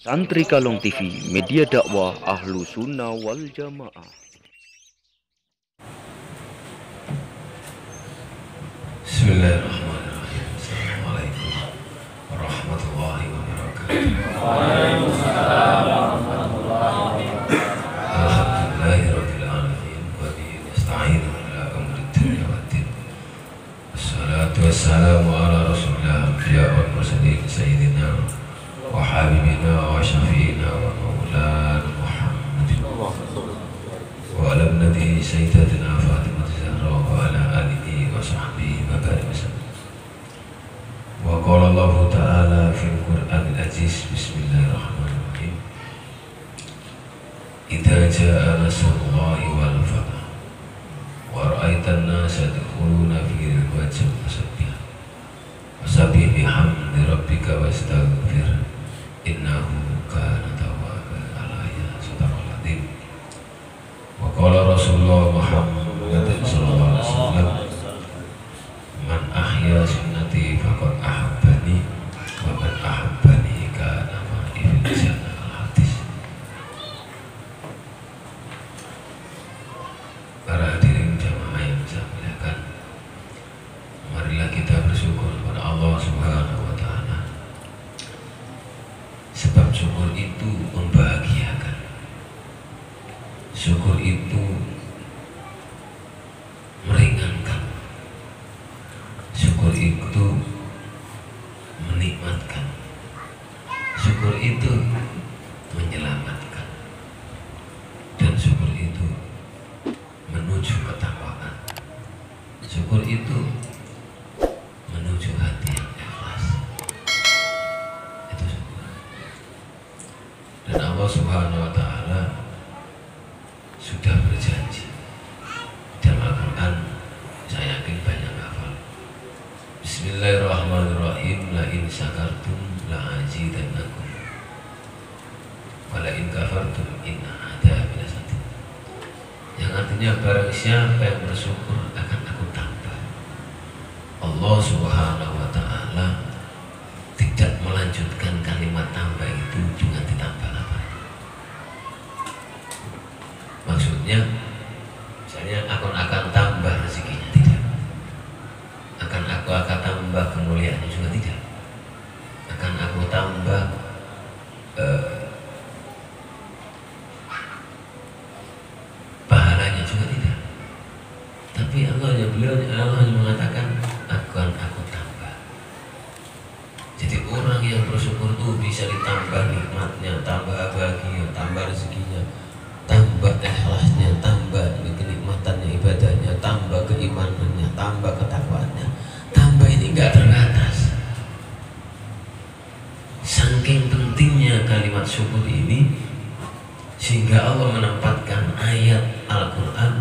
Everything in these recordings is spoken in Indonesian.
Santri Kalong TV, media dakwah Ahlu Sunnah wal Jamaah. Bismillahirrahmanirrahim. Assalamualaikum warahmatullahi wabarakatuh. Waalaikumsalam warahmatullahi wabarakatuh. Alhamdulillahirabbil alamin wa bihi nasta'inu ala umuri dunya waddin. Wassalatu wassalamu ala rasulillah anbiya wal mursalin sayyidina wa habibina wa syafiina wa maulana Muhammadin wa ala nabi sayyidatina Fatimah Zahra wa ala alihi wa sahbihi wa barik wasallam. Wa qala Allah ta'ala fil Qur'anil aziz, bismillahirrahmanirrahim. Idza jaa nasrullahi wal fath wa ra'aitan nasa yadkhuluna fi ridwanin fasabbih bihamdi rabbika wastaghfir innahu kana tawwaban. Al-ayat sadaqal adzim. Wa qala Rasulullah Muhammad sallallahu alaihi wasallam, man ahya sunnati faqad ahabbani wa man ahabbani kana ma'i fil jannah. Al-hadis. Para hadirin jamaah yang saya muliakan, marilah kita bersyukur kepada Allah Subhanahu wa taala. Sebab syukur itu membahagiakan. Syukur itu meringankan. Syukur itu menikmatkan. Syukur itu menyelamatkan. Dan syukur itu menuju ketakwaan. Syukur itu menuju hati yang ikhlas. Itu syukur. Dan Allah Subhanahu wa taala sudah berjanji dalam Al-Quran, saya yakin banyak hafal. Bismillahirrahmanirrahim. La in syakartum la azidannakum wa la in kafartum inna adzabi lasadid. Yang artinya barang siapa yang bersyukur akan aku tambah. Allah Subhanahu wa taala tidak melanjutkan kalimat tambah itu dengan ditambah apa. Maksudnya misalnya akan tambah rezekinya, tidak. Aku akan tambah kemuliaannya juga, tidak. Akan aku tambah pahalanya juga, tidak. Tapi Allah hanya mengatakan akan aku tambah. Jadi orang yang bersyukur itu bisa ditambah nikmatnya, tambah bahagia, tambah rezekinya, tambah ikhlasnya, tambah kenikmatannya, ibadahnya, tambah keimanannya, tambah ketakwaannya. Tambah ini enggak terbatas. Saking pentingnya kalimat syukur ini, sehingga Allah menempatkan ayat Al-Quran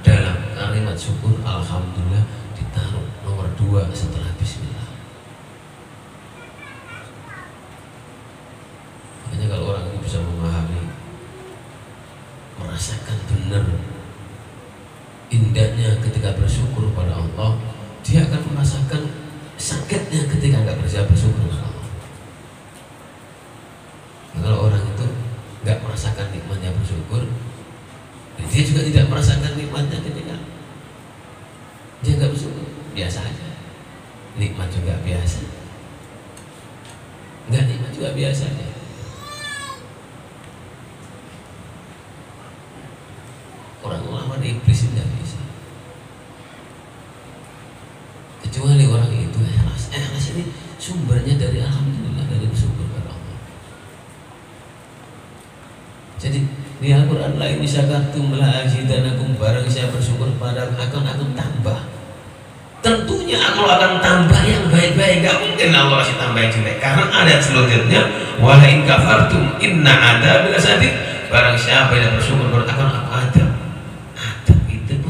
dalam kalimat syukur. Alhamdulillah ditaruh nomor 2 setelah bismillah. Makanya kalau orang ini bisa memahami, merasakan benar indahnya ketika bersyukur pada Allah, dia akan merasakan sakitnya ketika nggak bisa bersyukur pada Allah. Nah, kalau orang itu nggak merasakan nikmatnya bersyukur, dia juga tidak merasakan nikmatnya ketika dia nggak bersyukur. Biasa aja, nikmat juga biasa, nggak nikmat juga biasa aja. Orang ulama iblis tidak bisa, kecuali orang itu ikhlas. Ikhlas ini sumbernya dari alhamdulillah, dari bersyukur pada Allah. Jadi di Al-Quran lain, syakartum la azidanakum, barang saya bersyukur pada akan aku tambah. Tentunya aku akan tambah yang baik-baik. Gak mungkin Allah kasih tambah yang jelek, karena ada selanjutnya, wala in kafartum inna adzabi lasadid. Barang siapa yang bersyukur pada akan aku adab.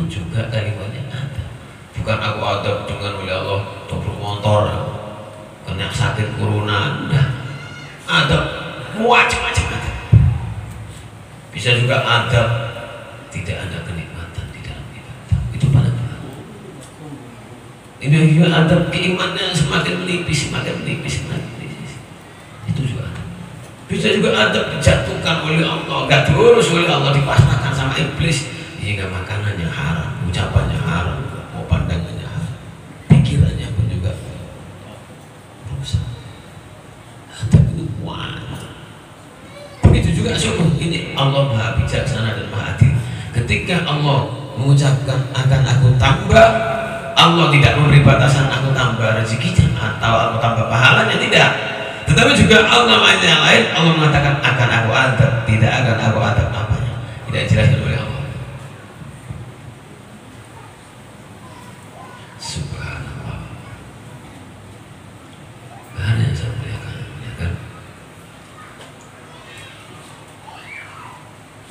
Juga kalimatnya ada. Bukan aku adab dengan oleh Allah tobruk motor, kena sakit corona, enggak. Adab macam-macam ada. Bisa juga adab tidak ada kenikmatan di dalam ibadah. Itu paling berat. Ini juga adab keimanannya semakin menipis, semakin menipis, semakin menipis. Itu juga ada. bisa juga adab dijatuhkan oleh Allah, nggak diurus oleh Allah, dipasrahkan sama iblis, hingga makanannya haram, ucapannya haram, mau pandangannya haram, pikirannya pun juga rusak. Adab itu banyak. Begitu juga syukur. Ini Allah Maha Bijaksana dan Maha Adil. Ketika Allah mengucapkan akan aku tambah, Allah tidak memberi batasan aku tambah rezekinya atau aku tambah pahalanya, tidak. Tetapi juga Allah ayat yang lain Allah mengatakan akan aku adab, tidak akan aku adab apanya, tidak dijelaskan oleh Allah. Subhanallah. Mana yang saya muliakan, ya kan?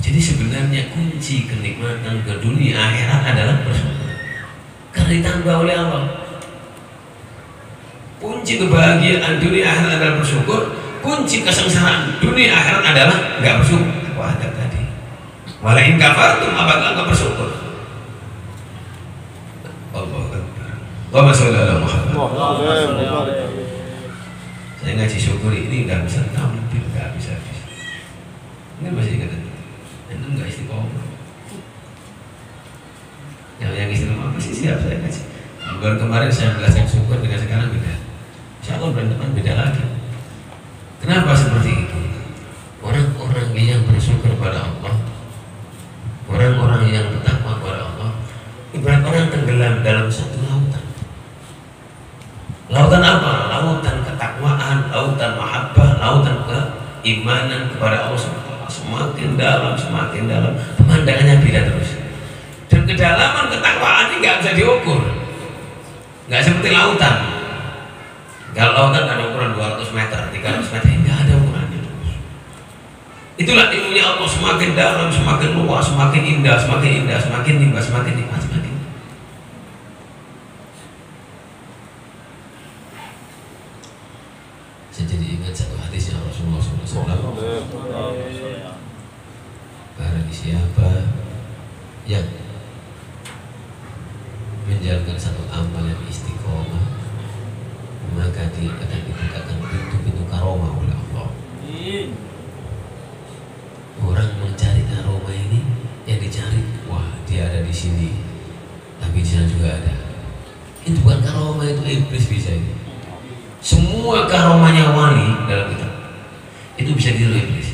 Jadi sebenarnya kunci kenikmatan ke dunia akhirat adalah bersyukur, karena ditambah oleh Allah. Kunci kebahagiaan dunia akhirat adalah bersyukur. Kunci kesengsaraan dunia akhirat adalah nggak bersyukur. Wah, ada tadi. Walain kafartum, apakah nggak bersyukur? Allahu Akbar. Allahumma sholli ala Muhammad. Saya ngaji syukur ini nggak bisa tampil, nggak bisa. Ini masih ingat itu nggak istiqomah. Yang istiqomah masih siap saya ngaji. Bulan kemarin saya menjelaskan syukur dengan sekarang beda. Insya Allah bulan depan beda lagi. Kenapa seperti itu? Orang-orang yang bersyukur kepada Allah, orang-orang yang bertakwa kepada Allah, ibarat orang tenggelam dalam satu lautan. Lautan apa? Lautan ketakwaan, lautan mahabbah, lautan keimanan kepada Allah. Semakin dalam, pemandangannya beda terus. Dan kedalaman ketakwaan ini nggak bisa diukur. Nggak seperti lautan. Kalau lautan ada ukuran 200 meter, 300 meter, nggak ada ukurannya. Itulah ilmunya Allah, semakin dalam, semakin luas, semakin indah, semakin nikmat, semakin nikmat. Saya jadi ingat satu hadisnya Rasulullah SAW. Barang siapa yang menjalankan satu amal yang istiqomah, maka dia akan dibukakan pintu-pintu karomah oleh Allah. Orang mencari karomah ini, yang dicari, wah dia ada di sini, tapi di sana juga ada. Itu bukan karomah, itu iblis bisa ini. Semua karomahnya wali dalam kitab itu bisa ditiru iblis.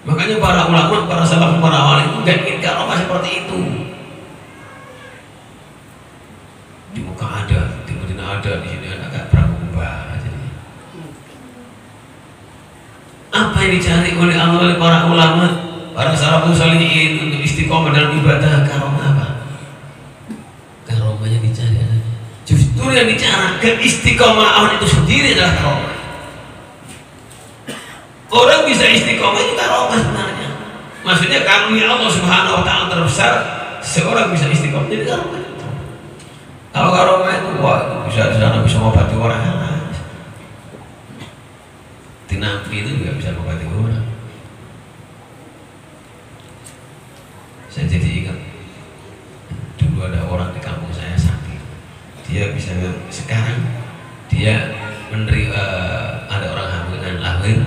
Makanya para ulama, para salaf, para wali itu gak ingin karomah seperti itu. Di muka ada, di Madinah ada, di sini ada, kayak perahu kubah aja. Apa yang dicari oleh Allah, oleh para ulama, para salafus shalihin untuk istiqomah dalam ibadah? Karomah apa? Karomahnya dicari ada. Justru yang dicari keistiqomahan itu sendiri adalah karomah. Orang bisa istiqomah itu karomah sebenarnya. Maksudnya karunia Allah Subhanahu Wa Taala terbesar, seorang bisa istiqomah jadi karomah. Kalau karomah itu, wah itu bisa di sana bisa mengobati orang. Tinampi itu juga bisa mengobati orang. Saya jadi ingat dulu ada orang di kampung saya sakit. Dia bisa sekarang dia menerima ada orang hamil dengan lahir,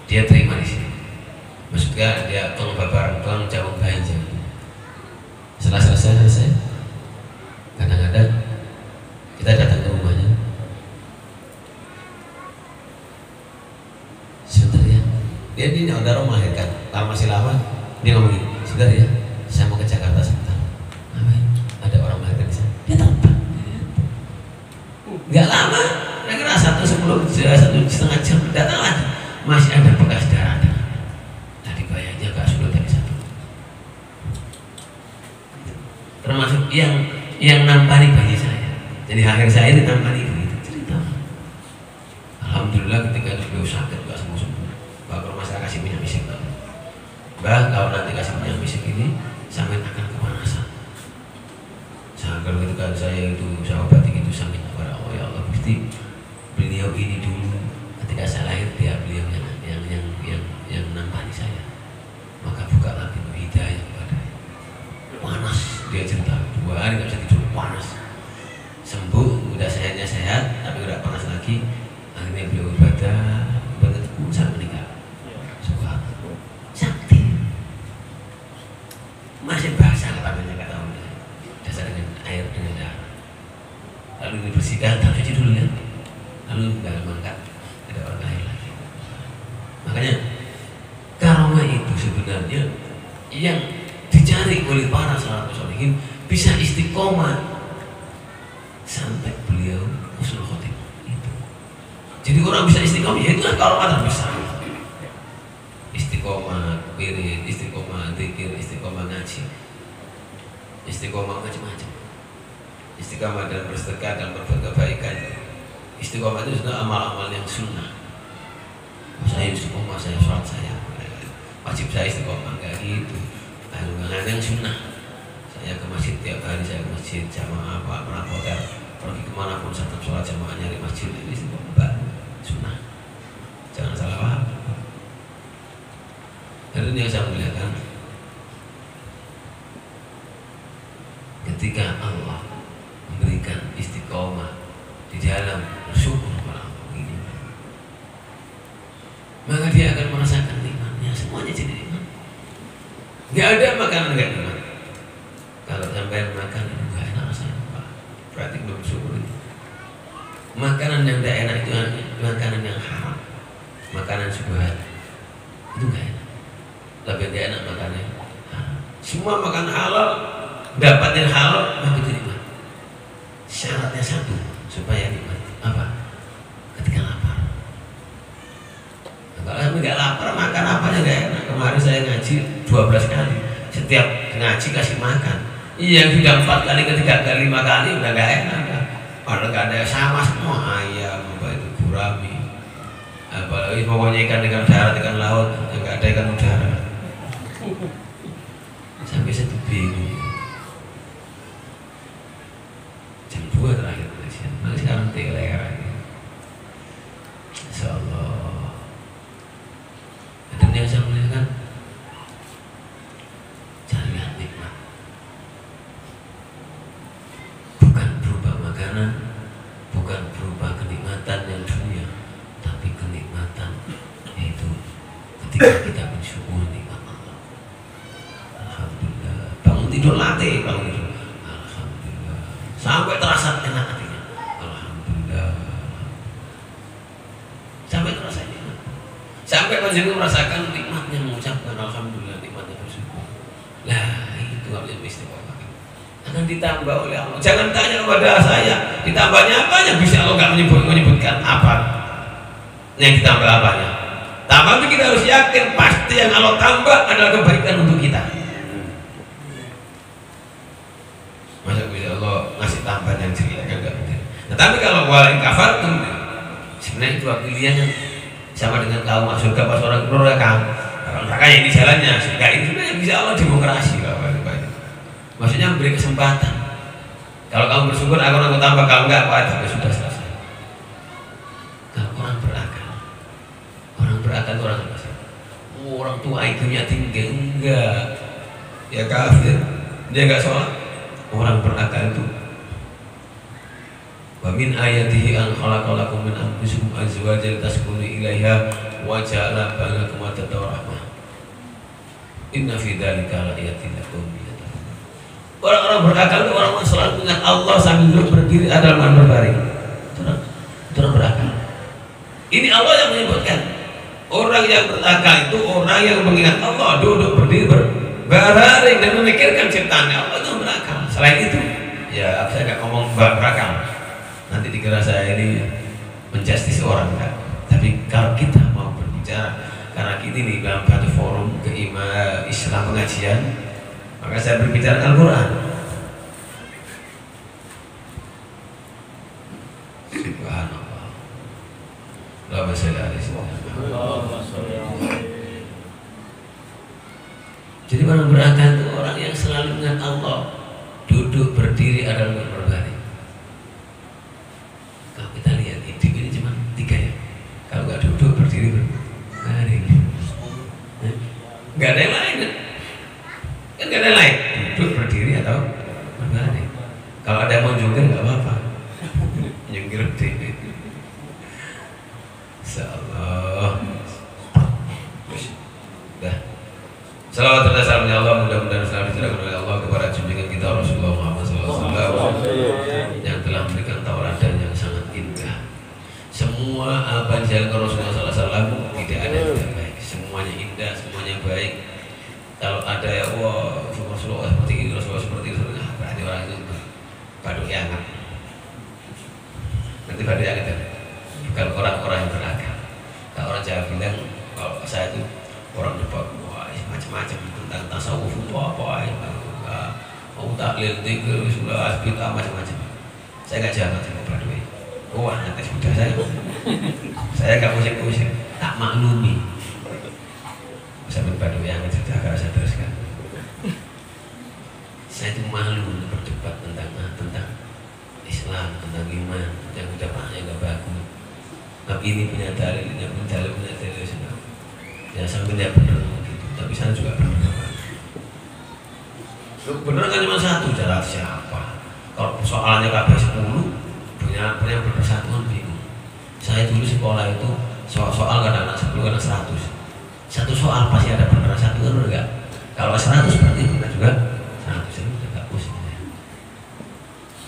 dia terima di sini. Maksudnya dia tolong babar, tolong jawab belanja. Setelah selesai, kadang-kadang kita datang ke rumahnya. Sebentar ya, dia ini udah melahirkan, masih lama. Dia ngomong gini, sebentar ya, saya mau ke Jakarta sebentar. Ngapain? Ada orang melahirkan di sana. Dia terbang. Nggak lama, kira-kira 1,5 jam datang lagi. Masih ada bekas darah. Tadi bayarnya nggak sulit dari satu. Termasuk yang nampani bayi saya. Jadi akhir saya ditampani begitu cerita. Alhamdulillah ketika itu beliau sakit nggak sembuh. Bawa ke rumah saya kasih minyak misik. Mbah, kalau nanti kasih minyak misik ini sampai akan kepanasan. Kalau gitu kan saya itu saya obati itu sampai kepada Allah, ya Allah Gusti, beliau ini dulu ketika saya lahir dia beliau yang nampani saya, maka bukalah pintu hidayah kepadanya. Panas dia cerita 2 hari nggak bisa tidur, panas. Sembuh, udah sehat tapi udah panas lagi. Akhirnya beliau ibadah sampai meninggal. masih basah tangannya nggak tahu dasar dengan air dengan darah. Lalu dibersihkan, tak cuci dulu ya. Lalu nggak mangkat, ada orang lain lagi. Makanya karomah itu sebenarnya yang dicari oleh para salafus shalihin bisa istiqomah sampai beliau husnul khotimah itu. Jadi orang bisa istiqomah, ya itu karomah terbesar. Istiqomah wirid, istiqomah dzikir, istiqomah ngaji, istiqomah macam-macam. Istiqomah dalam bersedekah dan berbuat kebaikan. Istiqomah itu sudah amal-amal yang sunnah. Saya istiqomah, saya sholat, saya wajib saya istiqomah, enggak gitu. Ada yang sunnah. Saya ke masjid tiap hari, saya ke masjid jamaah apa pernah hotel, pergi kemana pun saya tetap sholat jamaah nyari masjid. Ini istiqomah sunnah. Jangan salah paham. Dan yang saya muliakan, ketika Allah memberikan istiqomah di dalam bersyukur kepada Allah ini, maka dia akan merasakan nikmatnya, semuanya jadi nikmat. Nggak ada makanan nggak nikmat. Kalau sampai makan itu nggak enak rasanya, Pak, berarti belum bersyukur. Makanan yang tidak enak itu makanan yang haram, makanan syubhat, itu nggak enak. Lebih nggak enak makannya haram. Semua makan halal, dapat yang halal, maka itu nikmat. Syaratnya satu supaya nikmat, apa? Ketika lapar. Nah, kalau nggak lapar, makan apanya nggak enak. Kemarin saya ngaji 12 kali, setiap ngaji kasih makan. Yang sudah 4 kali, ketiga kali, 5 kali udah nggak enak. Padahal nggak ada sama semua, ayam, apa itu gurami, apalagi pokoknya ikan darat, ikan laut, nggak ada ikan udara. Sampai saya bingung. Jam 2 terakhir pengajian, nanti sekarang teler. Insyaallah. Dan yang saya muliakan, carilah nikmat. Bukan berupa makanan, bukan berupa kenikmatan yang dunia, tapi kenikmatan yaitu ketika kita bersyukur nikmat Allah. Alhamdulillah. Bangun tidur latih, bangun tidur. Alhamdulillah. Sampai terasa enak hatinya. Alhamdulillah. Sampai terasa enak. Sampai panjenengan merasakan nikmatnya mengucapkan alhamdulillah, nikmatnya bersyukur. Lah itu harus istiqomah. Akan ditambah oleh Allah. Jangan tanya kepada saya, ditambahnya apanya? Bisa Allah nggak menyebutkan apa? Yang ditambah apanya? Tapi kita harus yakin pasti yang Allah tambah adalah kebaikan untuk kita. Masa bisa Allah ngasih tambahan yang jelek, enggak mungkin. Nah, tapi kalau walain kafartum, sebenarnya itu pilihan yang sama dengan kaum masuk surga pas orang neraka. Orang neraka yang di jalannya surga itu sebenarnya bisa Allah demokrasi lah, maksudnya memberi kesempatan. Kalau kamu bersyukur, aku tambah, kalau enggak apa sudah selesai. Kalau orang berakal itu orang apa sih? Orang tua IQ-nya tinggi, enggak, ya kafir, dia enggak sholat. Orang berakal itu, wa min ayatihi an khalaqalakum min anfusikum azwajan taskunu ilaiha wa ja'ala bainakum mawaddah wa rahmah. Inna fi dzalika laayatin lakum. Orang-orang berakal itu orang yang selalu ingat Allah sambil duduk berdiri adalah dengan berbaring. Itu orang berakal. Ini Allah yang menyebutkan. Orang yang berakal itu orang yang mengingat Allah, duduk berdiri berbaring dan memikirkan ciptaannya Allah, itu berakal. Selain itu, ya saya nggak ngomong berakal. Nanti dikira saya ini menjustis orang, enggak. Tapi kalau kita mau berbicara, karena kita ini dalam satu forum Islam pengajian, maka saya berbicara Al-Quran. Subhanallah. Allahumma sholli alaihi wasallam. Jadi orang berakal itu orang yang selalu ingat Allah, duduk berdiri adalah berbaring. Kalau kita lihat hidup ini cuma 3 ya. Kalau nggak duduk berdiri berbaring, nggak ada yang lain kan? Kan nggak ada yang lain. Duduk berdiri atau berbaring. Kalau ada yang mau jungkir nggak apa-apa. Jungkir berdiri. Insyaallah. Dah. Salawat dan salamnya Allah mudah-mudahan selalu diterangkan semua apa yang dijalankan Rasulullah SAW tidak ada yang tidak baik, semuanya indah, semuanya baik. Kalau ada ya wah Rasulullah seperti ini, Rasulullah seperti itu, nah, berarti orang itu baduk yangat. Nanti baduk yangat ya, bukan orang-orang yang beragam. Kalau orang Jawa bilang kalau saya itu orang debat, wah macam-macam tentang tasawuf itu apa ya, mau taklil, zikir, sudah bid'ah macam-macam. Saya nggak jahat sama baduk. Wah nanti sudah saya nggak pusing-pusing, tak maklumi. Sampai baduk yang sudah agak saya teruskan. Saya itu malu berdebat tentang Islam, tentang iman, yang udah paknya nggak bagus. Tapi ini punya dalil, ini punya dalil sudah. Ya sampai dia benar gitu, tapi saya juga benar. Benar kan cuma satu, jalan siapa? Kalau soalnya KB 10, punya bersatuan bingung. Saya dulu sekolah itu soal kadang-kadang 10, kadang 100. Satu soal pasti ada benar, satu kan enggak. Kalau 100 berarti benar juga 100, ini udah gak pusing ya.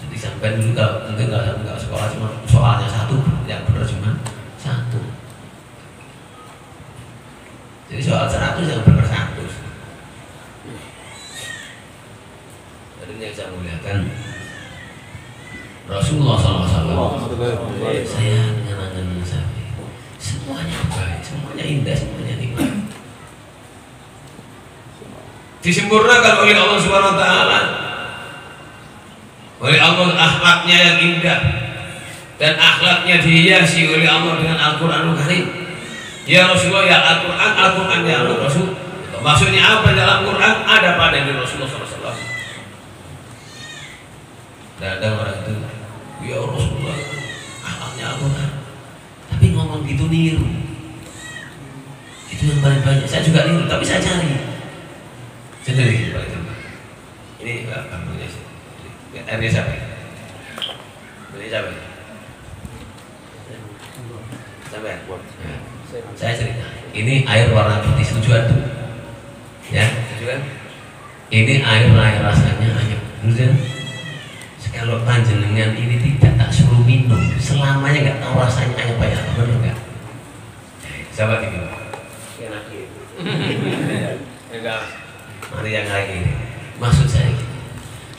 Jadi sampai dulu kalau mungkin kalau sekolah cuma soalnya satu, yang benar cuma satu. Jadi soal 100 yang benar 100. Jadi yang saya muliakan Rasulullah SAW. Saya mengenangan Nabi, semuanya baik, semuanya indah, semuanya nikmat. Disempurnakan oleh Allah Subhanahu Wa Taala, oleh Allah akhlaknya yang indah, dan akhlaknya dihiasi oleh Allah dengan Al-Quranul Karim. Ya Rasulullah, ya Al-Quran, Al-Quran ya Rasul. Maksudnya apa dalam Quran? Ada pada diri Rasulullah SAW. Ada orang itu, ya Rasulullah, akhlaknya Al-Quran, tapi ngomong gitu niru. Itu yang paling banyak. Saya juga niru, tapi saya cari sendiri paling gampang. Ini gampangnya sih. Airnya siapa? Ini siapa? Sampai. Saya cerita. Ini air warna putih, setuju tuh? Ya, setuju kan? Ini air rasanya anyep. Betul? Kalau panjenengan ini tidak tak suruh minum, selamanya nggak tahu rasanya kayak apa ya, benar nggak? Coba diminum. Enak gitu. Enggak. Mari yang lagi. Maksud saya gitu.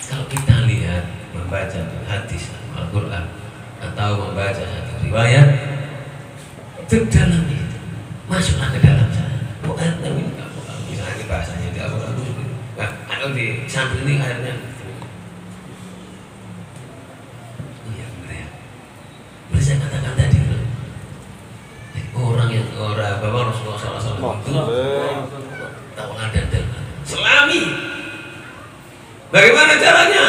Kalau kita lihat membaca hadis Al-Quran atau membaca satu riwayat, ke dalam itu masuklah ke dalam sana. Bukan tahu ini kamu misalnya bahasanya di Al-Quran itu, nah, atau di samping ini airnya. Saya katakan tadi orang yang bawa Rasulullah SAW itu tawanan dan selami. Bagaimana caranya?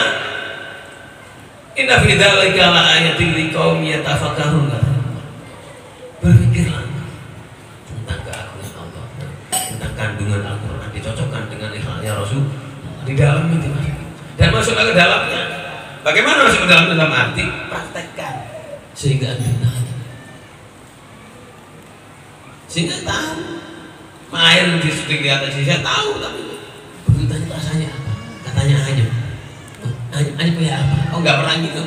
Inna fi dzalika la ayatin liqaumin yatafakkarun. Berpikirlah tentang keagungan Allah, tentang kandungan Al-Quran, dicocokkan dengan ikhlaknya Rasul di dalam itu, dan masuklah ke dalamnya. Bagaimana masuk ke dalam arti praktekkan sehingga Anda tahu air di atas saya tahu, tapi begitu tanya rasanya apa, katanya hanya kayak apa, oh nggak pernah gitu.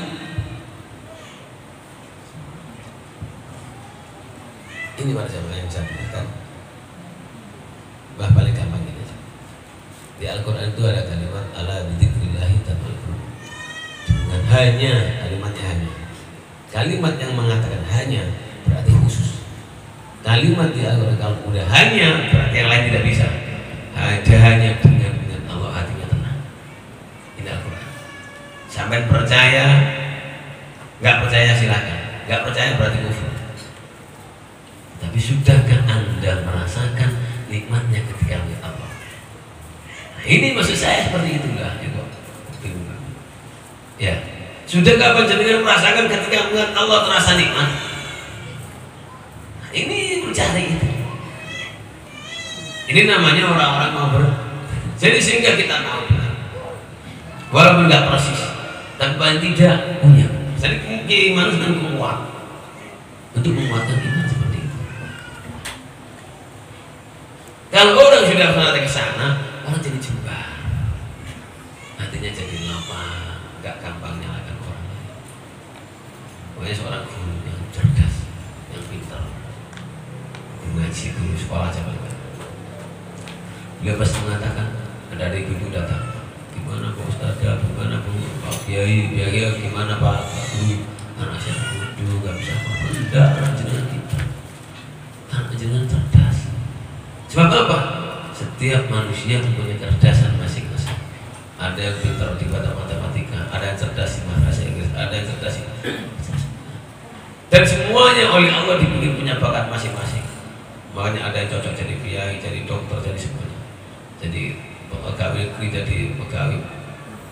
Ini pada siapa yang saya katakan bah paling gampang ini di Al-Quran itu ada kalimat ala bidzikrillahi tatma'innul qulub, dengan hanya kalimatnya hanya. Kalimat yang mengatakan hanya berarti khusus. Kalimat di Al-Quran kalau udah hanya berarti yang lain tidak bisa. Ada hanya dengan Allah hatinya tenang. Ini Al-Quran. Sampai percaya, nggak percaya silakan. Nggak percaya berarti kufur. Tapi sudahkah Anda merasakan nikmatnya ketika melihat Allah? Nah, ini maksud saya seperti itulah. Ya. Sudahkah panjenengan merasakan ketika melihat Allah terasa nikmat? Nah, ini mencari itu. Ini namanya orang-orang mau jadi sehingga kita tahu benar. Walaupun nggak persis, tapi paling tidak punya. Jadi keimanan dengan kuat untuk menguatkan iman seperti itu. Kalau orang sudah sampai ke sana, orang jadi jembar, hatinya jadi lapang, nggak gampang nyalakan orang lain. Pokoknya seorang guru yang cerdas, yang sekolah aja paling. Beliau pasti mengatakan, ada ibu datang, gimana Pak Ustadz, gimana Pak Kiai, gimana Pak Guru, anak saya bodoh, gak bisa apa-apa. Enggak, anak jenengan kita, anak jenengan cerdas. Sebab apa? Setiap manusia mempunyai kecerdasan masing-masing. Ada yang pintar di matematika, ada yang cerdas di bahasa Inggris, ada yang cerdas di... Dan semuanya oleh Allah diberi punya bakat masing-masing. Makanya ada yang cocok jadi kiai, jadi dokter, jadi semuanya. Jadi pegawai negeri, jadi pegawai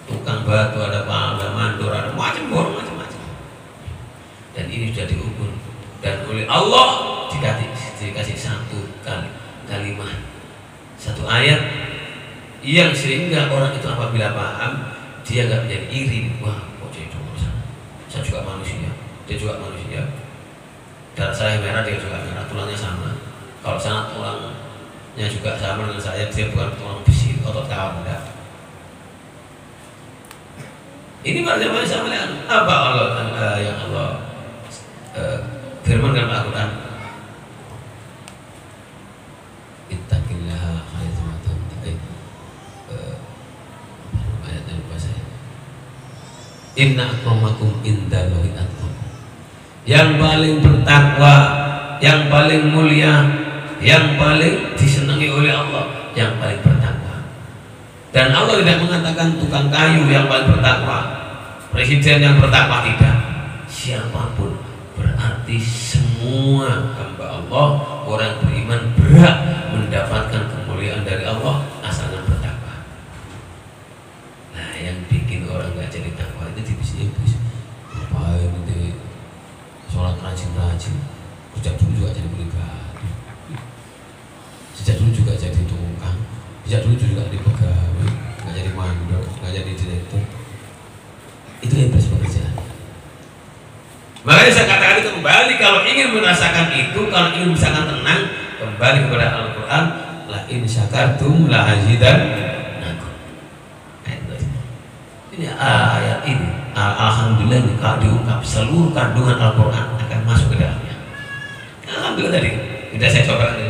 tukang batu, ada mandor, ada macam-macam. Dan ini sudah diukur. Dan oleh Allah dikasih satu kalimat, satu ayat yang sehingga orang itu apabila paham dia nggak menjadi iri. Wah, kok jadi dokter? Saya juga manusia, dia juga manusia. Darah saya merah, dia juga merah, tulangnya sama. Kalau sana tulangnya juga sama dengan saya, dia bukan tulang besi, otot kawan, enggak. Ini maksudnya sama dengan apa Allah yang Allah firman dalam Al-Quran. Ittaqillaha haitsu ma kuntum. Ayatnya lupa saya. Inna akramakum indallahi atqakum. Yang paling bertakwa, yang paling mulia, yang paling disenangi oleh Allah, yang paling bertakwa. Dan Allah tidak mengatakan tukang kayu yang paling bertakwa, presiden yang bertakwa, tidak. Siapapun, berarti semua hamba Allah, orang beriman berhak mendapatkan kemuliaan dari Allah asalkan bertakwa. Nah, yang bikin orang nggak jadi takwa itu tipis-tipis. Ngapain nanti sholat rajin-rajin, sejak dulu juga jadi pribadi, sejak dulu juga jadi tukang, sejak dulu juga jadi pegawai, nggak jadi mandor, nggak jadi direktur. Itu yang pekerjaan. Makanya saya katakan itu kembali, kalau ingin merasakan itu, kalau ingin merasakan tenang, kembali kepada Al-Quran. La in syakartum la azidannakum. Ini ayat ini, alhamdulillah ini kalau diungkap seluruh kandungan Al-Quran akan masuk ke dalamnya. Alhamdulillah tadi, tidak saya coba tadi.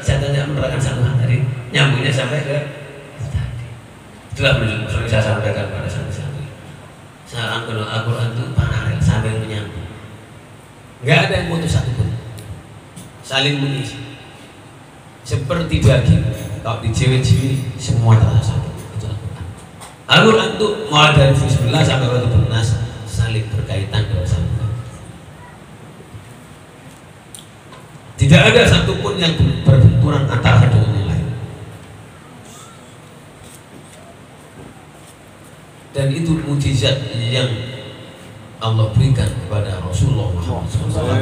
Saya tanya menerangkan satu hal tadi, nyambungnya sampai ke itu tadi. Itulah sering saya sampaikan pada santri-santri. Saya angkat Al-Quran itu paralel sambil menyambung. Enggak ada yang putus satu pun, saling mengisi. Seperti daging, kalau dijewer-jewer semua terasa satu. Itu Al-Quran. Al-Quran itu mulai dari Bismillah sampai Al-Quran saling berkaitan dengan sama. Tidak ada satupun yang berbenturan antara satu dengan yang lain. Dan itu mukjizat yang Allah berikan kepada Rasulullah Muhammad SAW,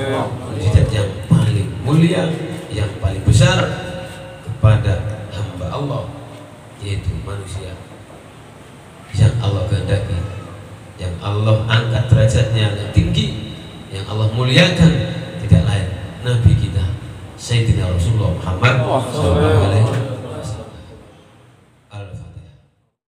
mukjizat yang paling mulia, yang paling besar kepada hamba Allah, yaitu manusia yang Allah kehendaki, yang Allah angkat derajatnya yang tinggi, yang Allah muliakan, tidak lain Nabi kita Sayyidina Rasulullah Muhammad SAW.